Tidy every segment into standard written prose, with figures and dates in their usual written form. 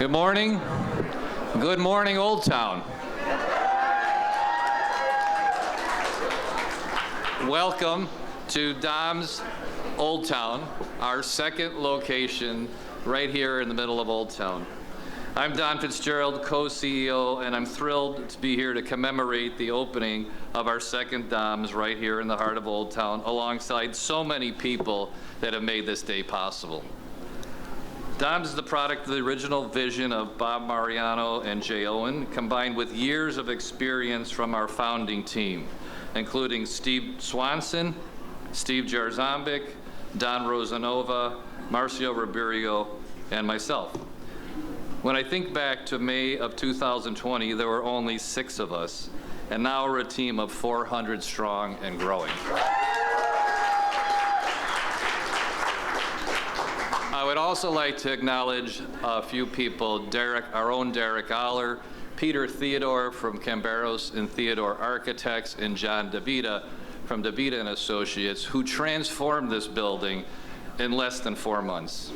Good morning. Good morning, Old Town. Welcome to Dom's Old Town, our second location right here in the middle of Old Town. I'm Don Fitzgerald, co-CEO, and I'm thrilled to be here to commemorate the opening of our second Dom's right here in the heart of Old Town, alongside so many people that have made this day possible. Dom's is the product of the original vision of Bob Mariano and Jay Owen, combined with years of experience from our founding team, including Steve Swanson, Steve Jarzombic, Don Rosanova, Marcio Ribeiro, and myself. When I think back to May of 2020, there were only 6 of us, and now we're a team of 400 strong and growing. I would also like to acknowledge a few people, our own Derek Aller, Peter Theodore from Camberos and Theodore Architects, and John DeVita from DeVita and Associates, who transformed this building in less than 4 months.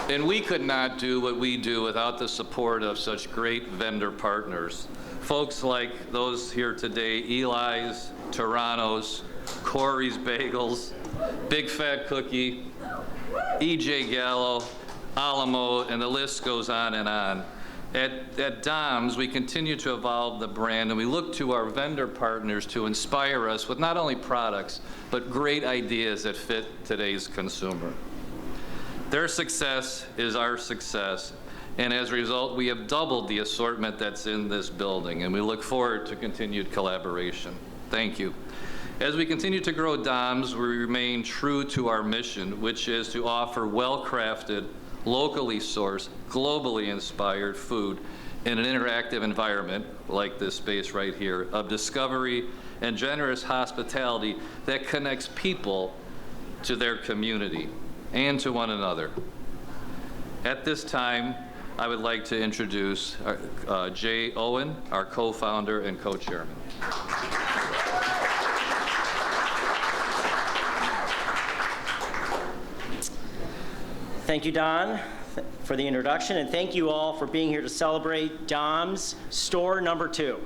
And we could not do what we do without the support of such great vendor partners. Folks like those here today, Eli's, Toronto's, Corey's Bagels, Big Fat Cookie, E.J. Gallo, Alamo, and the list goes on and on. At Dom's, we continue to evolve the brand, and we look to our vendor partners to inspire us with not only products, but great ideas that fit today's consumer. Their success is our success, and as a result, we have doubled the assortment that's in this building, and we look forward to continued collaboration. Thank you. As we continue to grow Dom's, we remain true to our mission, which is to offer well-crafted, locally sourced, globally inspired food in an interactive environment like this space right here of discovery and generous hospitality that connects people to their community and to one another. At this time, I would like to introduce Jay Owen, our co-founder and co-chairman. Thank you, Don, for the introduction, and thank you all for being here to celebrate Dom's store number 2.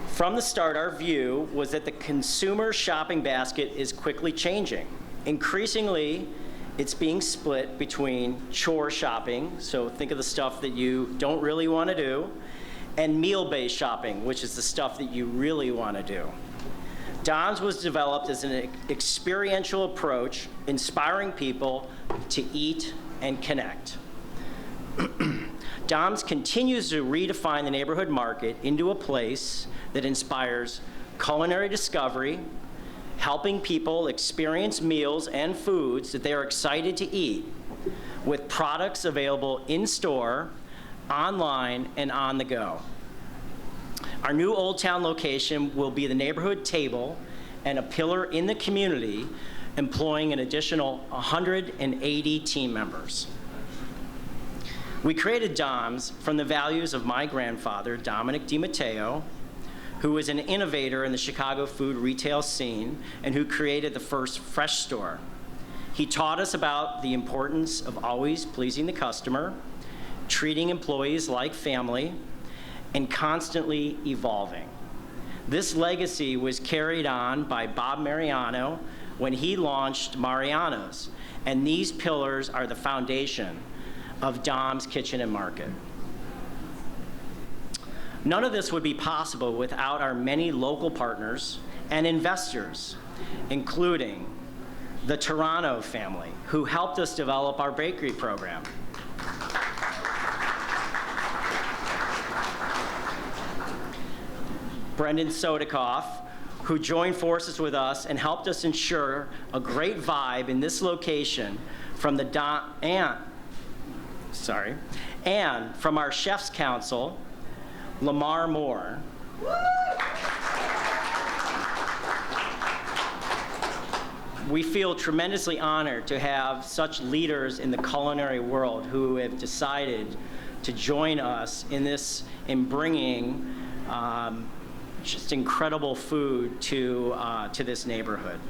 From the start, our view was that the consumer shopping basket is quickly changing. Increasingly, it's being split between chore shopping, so think of the stuff that you don't really want to do, and meal-based shopping, which is the stuff that you really want to do. Dom's was developed as an experiential approach, inspiring people to eat and connect. Dom's continues to redefine the neighborhood market into a place that inspires culinary discovery, helping people experience meals and foods that they are excited to eat, with products available in-store, online, and on the go. Our new Old Town location will be the neighborhood table and a pillar in the community, employing an additional 180 team members. We created Dom's from the values of my grandfather, Dominic DiMatteo, who was an innovator in the Chicago food retail scene and who created the first fresh store. He taught us about the importance of always pleasing the customer, treating employees like family, and constantly evolving. This legacy was carried on by Bob Mariano when he launched Mariano's, and these pillars are the foundation of Dom's Kitchen and Market. None of this would be possible without our many local partners and investors, including the Toronto family, who helped us develop our bakery program. Brendan Sodikoff, who joined forces with us and helped us ensure a great vibe in this location from the and from our Chef's Council, Lamar Moore. We feel tremendously honored to have such leaders in the culinary world who have decided to join us in bringing just incredible food to this neighborhood.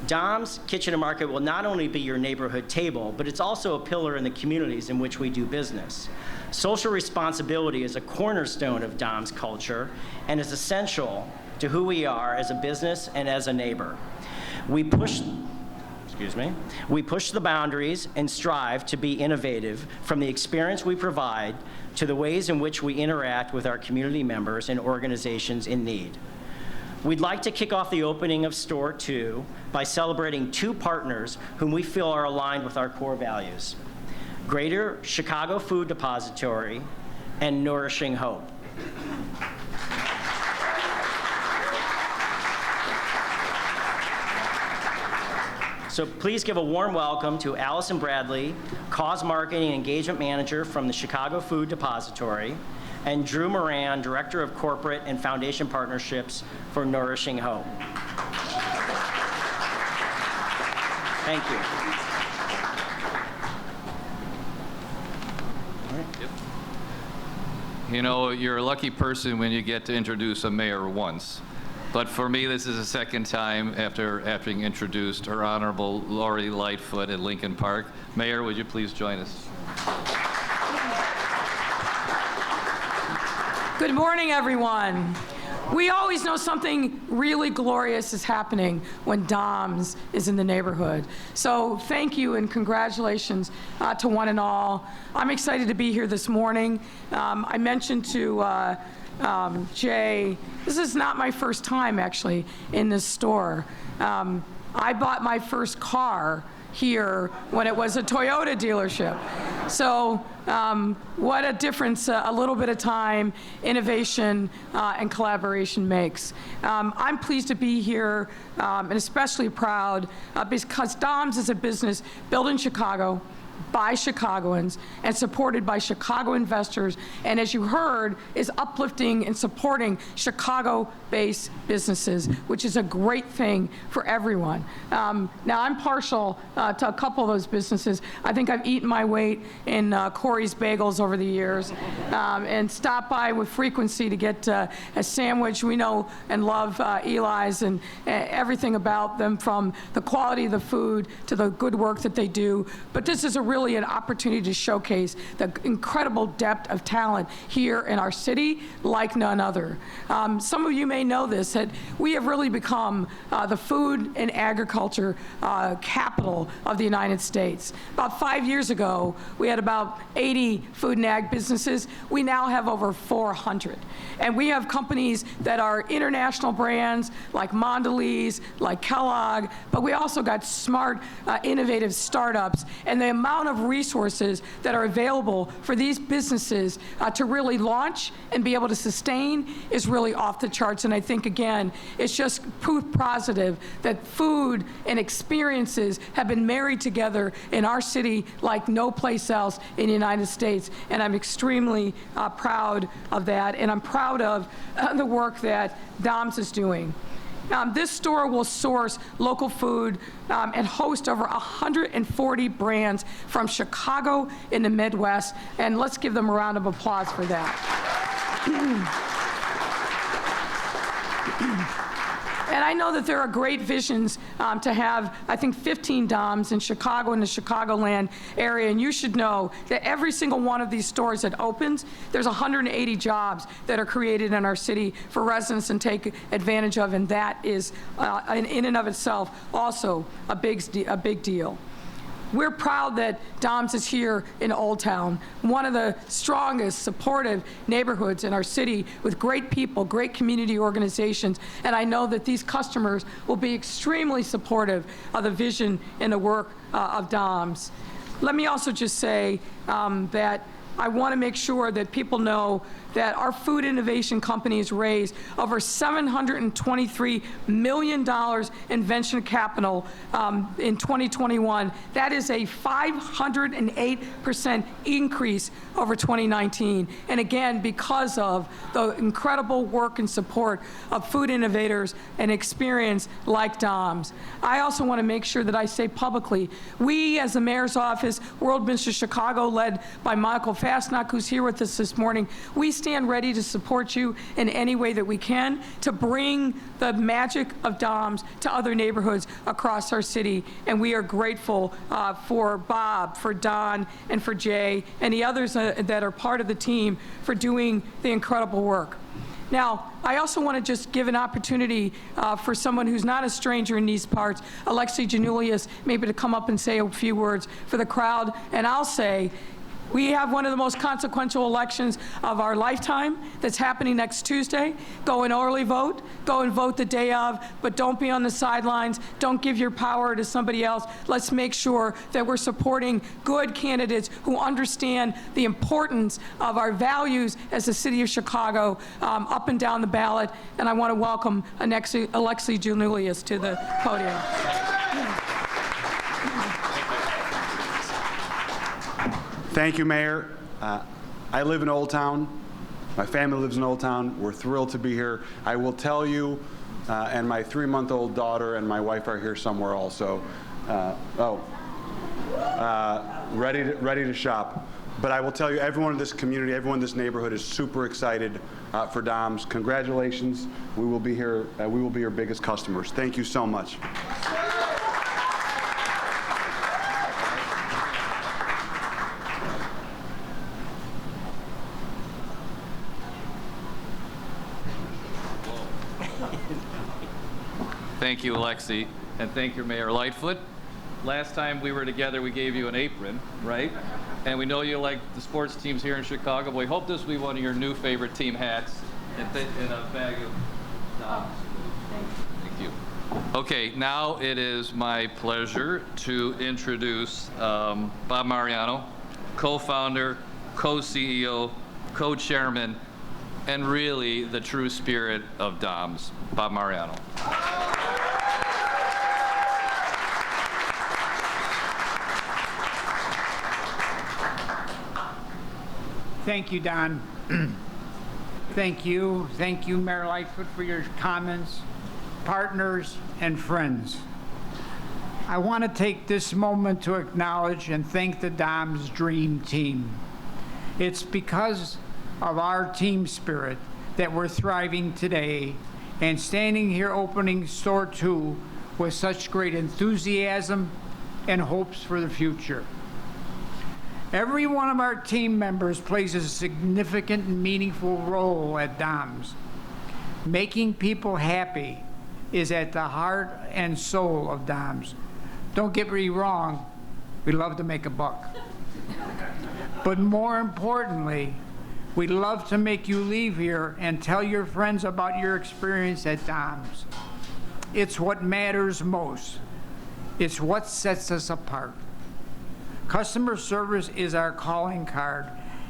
Dom's Kitchen and Market will not only be your neighborhood table, but it's also a pillar in the communities in which we do business. Social responsibility is a cornerstone of Dom's culture and is essential to who we are as a business and as a neighbor. We push the boundaries and strive to be innovative, from the experience we provide to the ways in which we interact with our community members and organizations in need. We'd like to kick off the opening of Store 2 by celebrating two partners whom we feel are aligned with our core values: Greater Chicago Food Depository and Nourishing Hope. So please give a warm welcome to Allison Bradley, Cause Marketing and Engagement Manager from the Chicago Food Depository, and Drew Moran, Director of Corporate and Foundation Partnerships for Nourishing Hope. Thank you. You know, you're a lucky person when you get to introduce a mayor once. But for me, this is the second time after having introduced our Honorable Lori Lightfoot at Lincoln Park. Mayor, would you please join us? Good morning, everyone. We always know something really glorious is happening when Dom's is in the neighborhood. So thank you and congratulations to one and all. I'm excited to be here this morning. I mentioned to Jay, this is not my first time actually in this store. I bought my first car here when it was a Toyota dealership. So what a difference a little bit of time, innovation, and collaboration makes. I'm pleased to be here and especially proud because Dom's is a business built in Chicago, by Chicagoans and supported by Chicago investors, and as you heard, is uplifting and supporting Chicago-based businesses, which is a great thing for everyone. Now, I'm partial to a couple of those businesses. I think I've eaten my weight in Corey's Bagels over the years, and stopped by with frequency to get a sandwich. We know and love Eli's and everything about them, from the quality of the food to the good work that they do. But this is really an opportunity to showcase the incredible depth of talent here in our city like none other. Some of you may know this, that we have really become the food and agriculture capital of the United States. About 5 years ago, we had about 80 food and ag businesses. We now have over 400. And we have companies that are international brands like Mondelez, like Kellogg, but we also got smart, innovative startups, and the amount of resources that are available for these businesses to really launch and be able to sustain is really off the charts. And I think, again, it's just proof positive that food and experiences have been married together in our city like no place else in the United States. And I'm extremely proud of that, and I'm proud of the work that Dom's is doing. This store will source local food and host over 140 brands from Chicago in the Midwest, and let's give them a round of applause for that. And I know that there are great visions to have, I think, 15 Doms in Chicago and the Chicagoland area, and you should know that every single one of these stores that opens, there's 180 jobs that are created in our city for residents and take advantage of, and that is, in and of itself, also a big deal. We're proud that Dom's is here in Old Town, one of the strongest, supportive neighborhoods in our city, with great people, great community organizations, and I know that these customers will be extremely supportive of the vision and the work of Dom's. Let me also just say that I want to make sure that people know that our food innovation companies raised over $723 million in venture capital in 2021. That is a 508% increase over 2019. And again, because of the incredible work and support of food innovators and experience like Dom's. I also want to make sure that I say publicly, we as the mayor's office, World Business Chicago, led by Michael Basnock, who's here with us this morning, we stand ready to support you in any way that we can to bring the magic of DOMS to other neighborhoods across our city. And we are grateful for Bob, for Don, and for Jay, and the others that are part of the team for doing the incredible work. Now, I also want to just give an opportunity for someone who's not a stranger in these parts, Alexei Janulius, maybe to come up and say a few words for the crowd. And I'll say, we have one of the most consequential elections of our lifetime that's happening next Tuesday. Go and early vote. Go and vote the day of, but don't be on the sidelines. Don't give your power to somebody else. Let's make sure that we're supporting good candidates who understand the importance of our values as the city of Chicago up and down the ballot. And I want to welcome Alexei Janulius to the podium. Thank you, Mayor. I live in Old Town. My family lives in Old Town. We're thrilled to be here. I will tell you, and my 3-month-old daughter and my wife are here somewhere also. Ready to shop. But I will tell you, everyone in this community, everyone in this neighborhood is super excited for DOMS. Congratulations. We will be here. We will be your biggest customers. Thank you so much. Thank you, Alexei, and thank you, Mayor Lightfoot. Last time we were together, we gave you an apron, right? And we know you like the sports teams here in Chicago, but we hope this will be one of your new favorite team hats and fit in a bag of DOMS. Thank you. Okay, now it is my pleasure to introduce Bob Mariano, co-founder, co-CEO, co-chairman, and really the true spirit of DOMS. Bob Mariano. Thank you, Don. Thank you, Mayor Lightfoot, for your comments, partners, and friends. I want to take this moment to acknowledge and thank the DOMS Dream Team. It's because of our team spirit that we're thriving today and standing here opening Store 2 with such great enthusiasm and hopes for the future. Every one of our team members plays a significant and meaningful role at DOMS. Making people happy is at the heart and soul of DOMS. Don't get me wrong, we love to make a buck. But more importantly, we love to make you leave here and tell your friends about your experience at DOMS. It's what matters most. It's what sets us apart. Customer service is our calling card,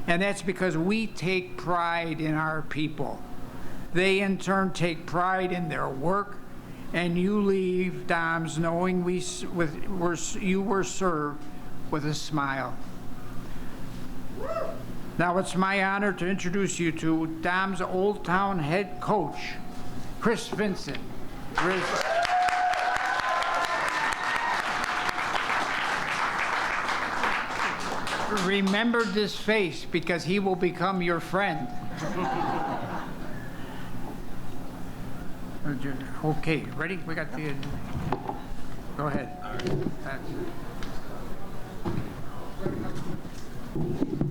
and that's because we take pride in our people. They, in turn, take pride in their work, and you leave DOMS knowing you were served with a smile. Now it's my honor to introduce you to DOMS Old Town head coach, Chris Vincent. Chris. Remember this face because he will become your friend. Okay, ready? We got the. Go ahead. That's it.